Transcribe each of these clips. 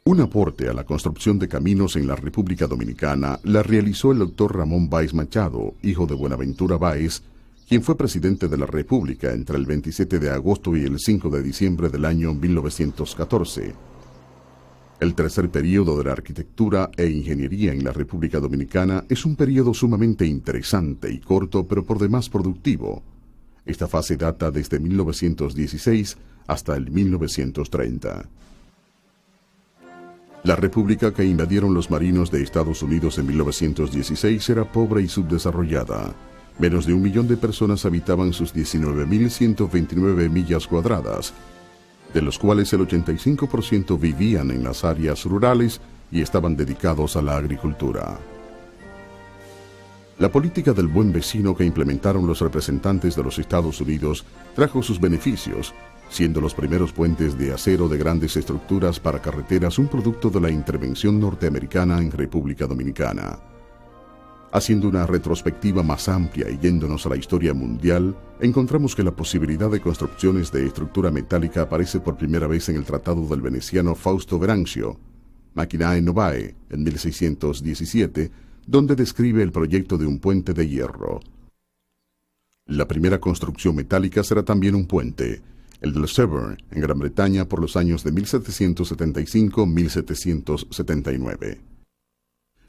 Un aporte a la construcción de caminos en la República Dominicana la realizó el doctor Ramón Báez Machado, hijo de Buenaventura Báez, quien fue presidente de la República entre el 27 de agosto y el 5 de diciembre del año 1914. El tercer período de la arquitectura e ingeniería en la República Dominicana es un período sumamente interesante y corto, pero por demás productivo. Esta fase data desde 1916 hasta el 1930. La república que invadieron los marinos de Estados Unidos en 1916 era pobre y subdesarrollada. Menos de 1 millón de personas habitaban sus 19.129 millas cuadradas, de los cuales el 85% vivían en las áreas rurales y estaban dedicados a la agricultura. La política del buen vecino que implementaron los representantes de los Estados Unidos trajo sus beneficios, siendo los primeros puentes de acero de grandes estructuras para carreteras un producto de la intervención norteamericana en República Dominicana. Haciendo una retrospectiva más amplia y yéndonos a la historia mundial, encontramos que la posibilidad de construcciones de estructura metálica aparece por primera vez en el tratado del veneciano Fausto Verancio, Machinae Novae, en 1617, donde describe el proyecto de un puente de hierro. La primera construcción metálica será también un puente, el de Severn, en Gran Bretaña, por los años de 1775-1779.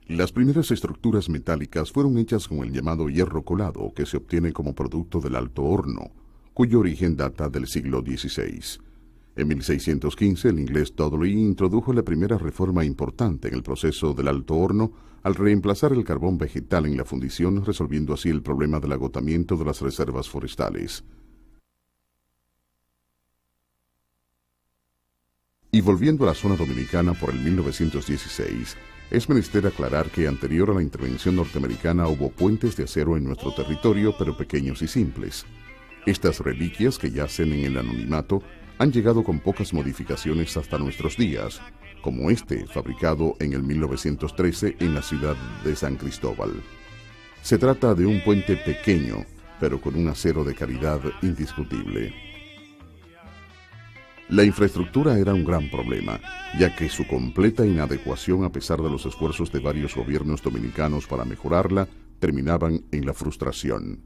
Las primeras estructuras metálicas fueron hechas con el llamado hierro colado, que se obtiene como producto del alto horno, cuyo origen data del siglo XVI. En 1615, el inglés Dudley introdujo la primera reforma importante en el proceso del alto horno al reemplazar el carbón vegetal en la fundición, resolviendo así el problema del agotamiento de las reservas forestales. Y volviendo a la zona dominicana por el 1916, es menester aclarar que anterior a la intervención norteamericana hubo puentes de acero en nuestro territorio, pero pequeños y simples. Estas reliquias, que yacen en el anonimato, han llegado con pocas modificaciones hasta nuestros días, como este, fabricado en el 1913 en la ciudad de San Cristóbal. Se trata de un puente pequeño, pero con un acero de calidad indiscutible. La infraestructura era un gran problema, ya que su completa inadecuación, a pesar de los esfuerzos de varios gobiernos dominicanos para mejorarla, terminaban en la frustración.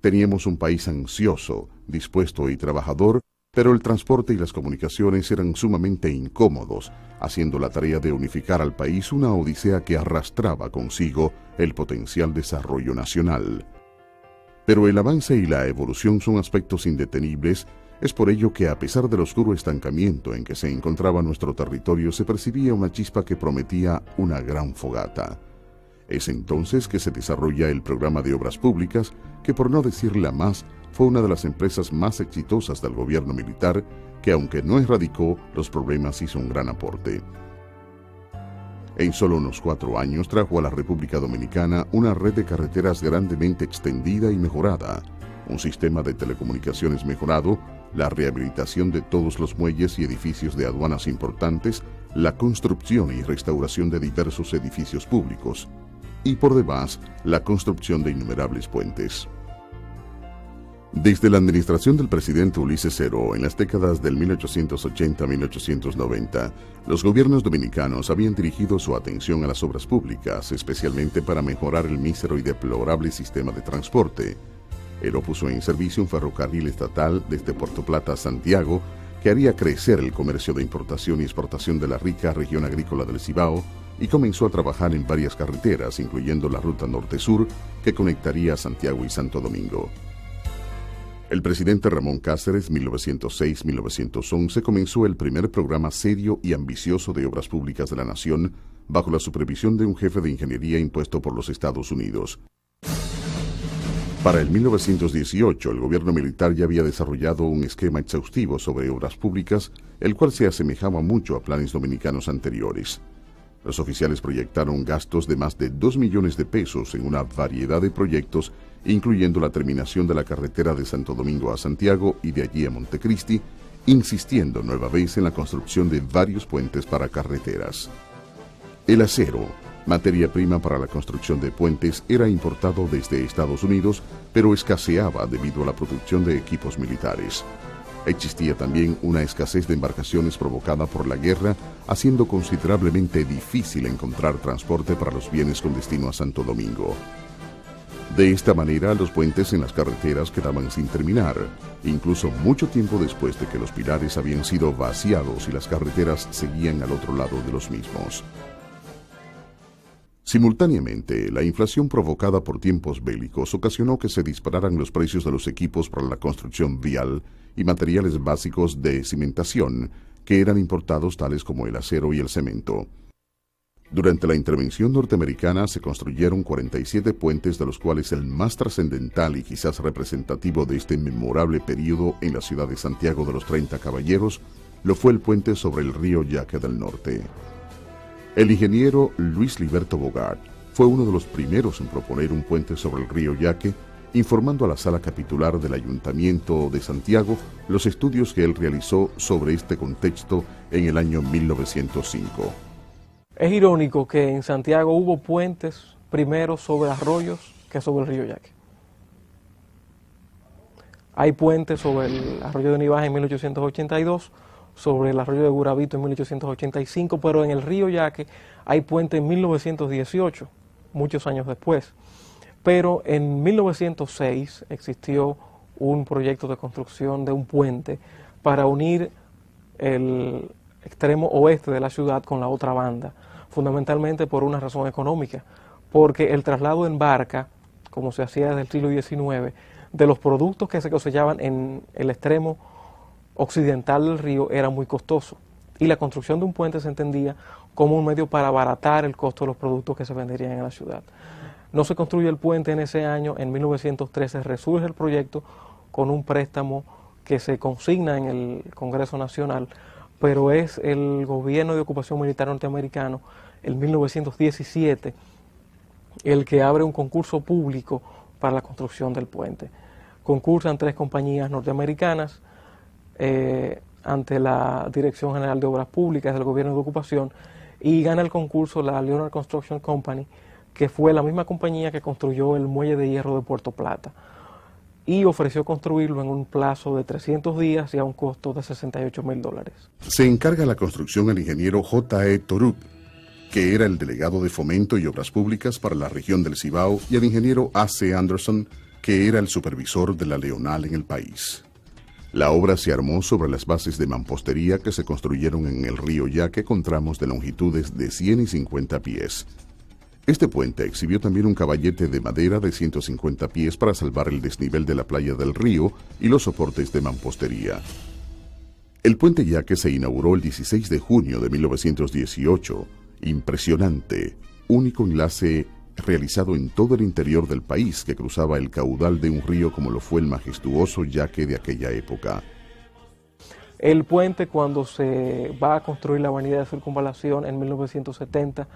Teníamos un país ansioso, dispuesto y trabajador, pero el transporte y las comunicaciones eran sumamente incómodos, haciendo la tarea de unificar al país una odisea que arrastraba consigo el potencial desarrollo nacional. Pero el avance y la evolución son aspectos indetenibles. Es por ello que, a pesar del oscuro estancamiento en que se encontraba nuestro territorio, se percibía una chispa que prometía una gran fogata. Es entonces que se desarrolla el programa de obras públicas, que, por no decir la más, fue una de las empresas más exitosas del gobierno militar, que, aunque no erradicó los problemas, hizo un gran aporte. En solo unos 4 años trajo a la República Dominicana una red de carreteras grandemente extendida y mejorada, un sistema de telecomunicaciones mejorado, la rehabilitación de todos los muelles y edificios de aduanas importantes, la construcción y restauración de diversos edificios públicos, y por demás, la construcción de innumerables puentes. Desde la administración del presidente Ulises Ceró, en las décadas del 1880 a 1890, los gobiernos dominicanos habían dirigido su atención a las obras públicas, especialmente para mejorar el mísero y deplorable sistema de transporte. Ceró puso en servicio un ferrocarril estatal desde Puerto Plata a Santiago, que haría crecer el comercio de importación y exportación de la rica región agrícola del Cibao, y comenzó a trabajar en varias carreteras, incluyendo la ruta norte-sur, que conectaría a Santiago y Santo Domingo. El presidente Ramón Cáceres, 1906-1911, comenzó el primer programa serio y ambicioso de obras públicas de la nación, bajo la supervisión de un jefe de ingeniería impuesto por los Estados Unidos. Para el 1918, el gobierno militar ya había desarrollado un esquema exhaustivo sobre obras públicas, el cual se asemejaba mucho a planes dominicanos anteriores. Los oficiales proyectaron gastos de más de 2 millones de pesos en una variedad de proyectos, incluyendo la terminación de la carretera de Santo Domingo a Santiago y de allí a Montecristi, insistiendo nueva vez en la construcción de varios puentes para carreteras. El acero, materia prima para la construcción de puentes, era importado desde Estados Unidos, pero escaseaba debido a la producción de equipos militares. Existía también una escasez de embarcaciones provocada por la guerra, haciendo considerablemente difícil encontrar transporte para los bienes con destino a Santo Domingo. De esta manera, los puentes en las carreteras quedaban sin terminar, incluso mucho tiempo después de que los pilares habían sido vaciados y las carreteras seguían al otro lado de los mismos. Simultáneamente, la inflación provocada por tiempos bélicos ocasionó que se dispararan los precios de los equipos para la construcción vial y materiales básicos de cimentación, que eran importados tales como el acero y el cemento. Durante la intervención norteamericana se construyeron 47 puentes, de los cuales el más trascendental y quizás representativo de este memorable periodo en la ciudad de Santiago de los 30 Caballeros lo fue el puente sobre el río Yaque del Norte. El ingeniero Luis Liberto Bogart fue uno de los primeros en proponer un puente sobre el río Yaque, informando a la sala capitular del Ayuntamiento de Santiago los estudios que él realizó sobre este contexto en el año 1905. Es irónico que en Santiago hubo puentes primero sobre arroyos que sobre el río Yaque. Hay puentes sobre el arroyo de Nivaje en 1882, sobre el arroyo de Guravito en 1885, pero en el río Yaque hay puente en 1918, muchos años después. Pero en 1906 existió un proyecto de construcción de un puente para unir el extremo oeste de la ciudad con la otra banda, fundamentalmente por una razón económica, porque el traslado en barca, como se hacía desde el siglo XIX, de los productos que se cosechaban en el extremo occidental del río era muy costoso, y la construcción de un puente se entendía como un medio para abaratar el costo de los productos que se venderían en la ciudad. No se construye el puente en ese año. En 1913 resurge el proyecto con un préstamo que se consigna en el Congreso Nacional, pero es el gobierno de ocupación militar norteamericano, en 1917, el que abre un concurso público para la construcción del puente. Concursan 3 compañías norteamericanas ante la Dirección General de Obras Públicas del gobierno de ocupación, y gana el concurso la Leonard Construction Company, que fue la misma compañía que construyó el muelle de hierro de Puerto Plata, y ofreció construirlo en un plazo de 300 días y a un costo de $68,000. Se encarga la construcción al ingeniero J.E. Torup, que era el delegado de Fomento y Obras Públicas para la región del Cibao, y al ingeniero A.C. Anderson, que era el supervisor de la Leonal en el país. La obra se armó sobre las bases de mampostería que se construyeron en el río Yaque con tramos de longitudes de 100 y 50 pies. Este puente exhibió también un caballete de madera de 150 pies para salvar el desnivel de la playa del río y los soportes de mampostería. El puente Yaque se inauguró el 16 de junio de 1918. Impresionante, único enlace realizado en todo el interior del país que cruzaba el caudal de un río como lo fue el majestuoso Yaque de aquella época. El puente, cuando se va a construir la avenida de Circunvalación en 1970,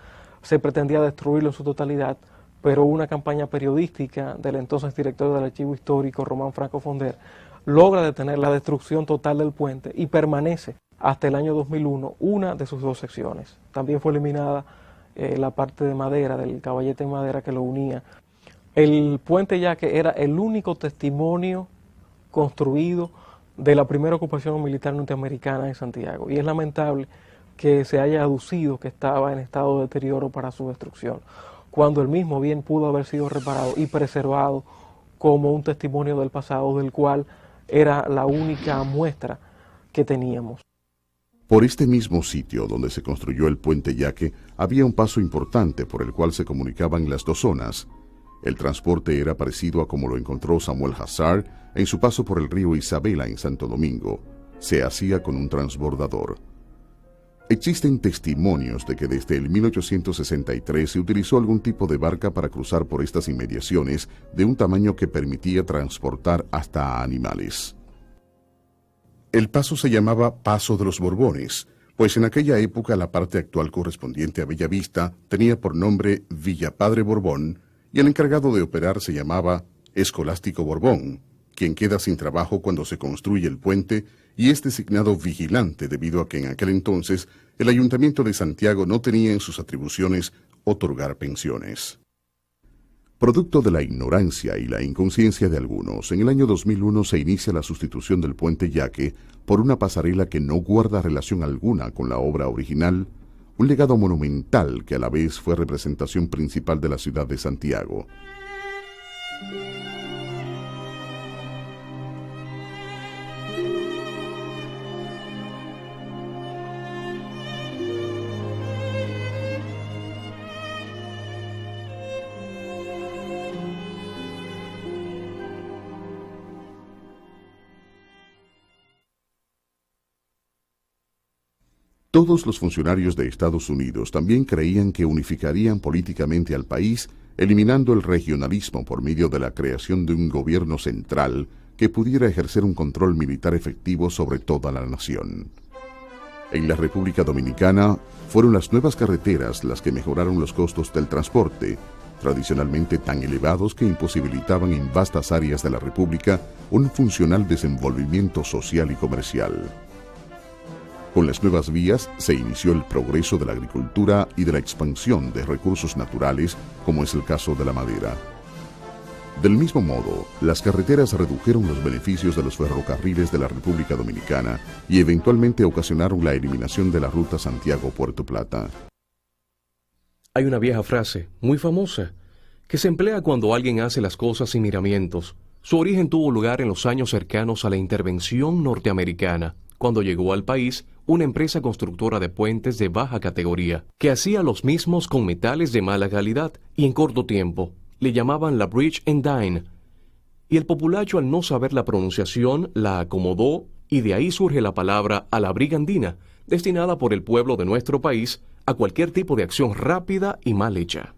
se pretendía destruirlo en su totalidad, pero una campaña periodística del entonces director del Archivo Histórico, Román Franco Fonder, logra detener la destrucción total del puente y permanece hasta el año 2001 una de sus 2 secciones. También fue eliminada la parte de madera, del caballete de madera que lo unía. El puente Yaque era el único testimonio construido de la primera ocupación militar norteamericana en Santiago, y es lamentable que se haya aducido que estaba en estado de deterioro para su destrucción, cuando el mismo bien pudo haber sido reparado y preservado como un testimonio del pasado, del cual era la única muestra que teníamos. Por este mismo sitio donde se construyó el puente Yaque había un paso importante por el cual se comunicaban las 2 zonas. El transporte era parecido a como lo encontró Samuel Hazard en su paso por el río Isabela en Santo Domingo. Se hacía con un transbordador. Existen testimonios de que desde el 1863 se utilizó algún tipo de barca para cruzar por estas inmediaciones de un tamaño que permitía transportar hasta animales. El paso se llamaba Paso de los Borbones, pues en aquella época la parte actual correspondiente a Bellavista tenía por nombre Villa Padre Borbón, y el encargado de operar se llamaba Escolástico Borbón, quien queda sin trabajo cuando se construye el puente y es designado vigilante debido a que en aquel entonces el Ayuntamiento de Santiago no tenía en sus atribuciones otorgar pensiones. Producto de la ignorancia y la inconsciencia de algunos, en el año 2001 se inicia la sustitución del puente Yaque por una pasarela que no guarda relación alguna con la obra original, un legado monumental que a la vez fue representación principal de la ciudad de Santiago. Todos los funcionarios de Estados Unidos también creían que unificarían políticamente al país, eliminando el regionalismo por medio de la creación de un gobierno central que pudiera ejercer un control militar efectivo sobre toda la nación. En la República Dominicana, fueron las nuevas carreteras las que mejoraron los costos del transporte, tradicionalmente tan elevados que imposibilitaban en vastas áreas de la República un funcional desenvolvimiento social y comercial. Con las nuevas vías se inició el progreso de la agricultura y de la expansión de recursos naturales, como es el caso de la madera. Del mismo modo, las carreteras redujeron los beneficios de los ferrocarriles de la República Dominicana y eventualmente ocasionaron la eliminación de la ruta Santiago-Puerto Plata. Hay una vieja frase, muy famosa, que se emplea cuando alguien hace las cosas sin miramientos. Su origen tuvo lugar en los años cercanos a la intervención norteamericana, cuando llegó al país una empresa constructora de puentes de baja categoría, que hacía los mismos con metales de mala calidad y en corto tiempo. Le llamaban la Bridge and Dine. Y el populacho, al no saber la pronunciación, la acomodó, y de ahí surge la palabra a la brigandina, destinada por el pueblo de nuestro país a cualquier tipo de acción rápida y mal hecha.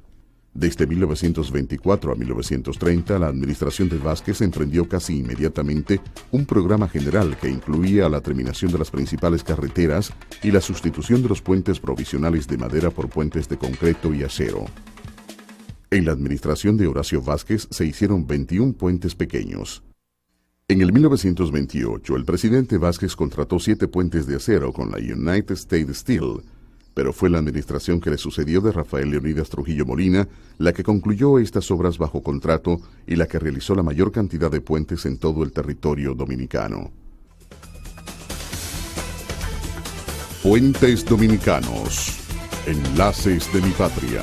Desde 1924 a 1930, la administración de Vázquez emprendió casi inmediatamente un programa general que incluía la terminación de las principales carreteras y la sustitución de los puentes provisionales de madera por puentes de concreto y acero. En la administración de Horacio Vázquez se hicieron 21 puentes pequeños. En el 1928, el presidente Vázquez contrató 7 puentes de acero con la United States Steel, pero fue la administración que le sucedió de Rafael Leonidas Trujillo Molina la que concluyó estas obras bajo contrato y la que realizó la mayor cantidad de puentes en todo el territorio dominicano. Puentes Dominicanos, enlaces de mi patria.